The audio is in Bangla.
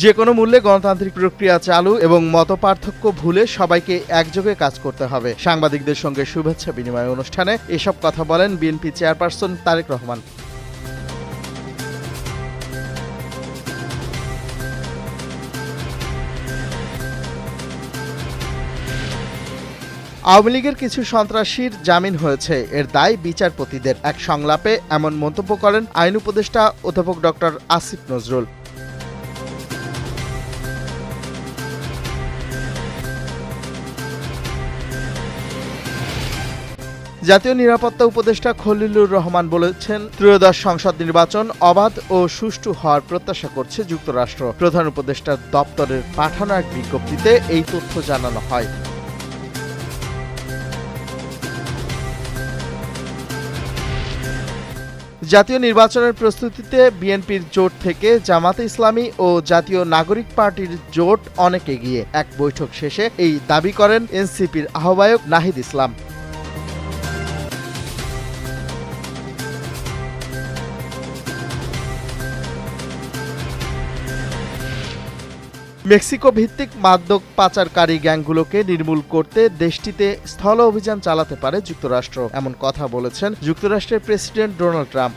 যে কোনো মূল্যে গণতান্ত্রিক প্রক্রিয়া চালু এবং মতপার্থক্য ভুলে সবাইকে একযোগে কাজ করতে হবে। সাংবাদিকদের সঙ্গে শুভেচ্ছা বিনিময় অনুষ্ঠানে এসব কথা বলেন বিএনপি চেয়ারপারসন তারেক রহমান। আওয়ামী লীগের কিছু সন্ত্রাসীর জামিন হয়েছে, এর দায় বিচারপতিদের। এক সংলাপে এমন মন্তব্য করেন আইন উপদেষ্টা অধ্যাপক ডক্টর আসিফ নজরুল। জাতীয় নিরাপত্তা উপদেষ্টা খলিলুর রহমান বলেছেন, ত্রয়োদশ সংসদ নির্বাচন অবাধ ও সুষ্ঠু হওয়ার প্রত্যাশা করছে যুক্তরাষ্ট্র। প্রধান উপদেষ্টার দপ্তরের পাঠানো এক বিজ্ঞপ্তিতে এই তথ্য জানানো হয়। জাতীয় নির্বাচনের প্রস্তুতিতে বিএনপির জোট থেকে জামাতে ইসলামী ও জাতীয় নাগরিক পার্টির জোট অনেক এগিয়ে। এক বৈঠক শেষে এই দাবি করেন এনসিপির আহ্বায়ক নাহিদ ইসলাম। মেক্সিকো ভিত্তিক মাদক পাচারকারী গ্যাংগুলোকে নির্মূল করতে দেশটিতে স্থল অভিযান চালাতে পারে যুক্তরাষ্ট্র, এমন কথা বলেছেন যুক্তরাষ্ট্রের প্রেসিডেন্ট ডোনাল্ড ট্রাম্প।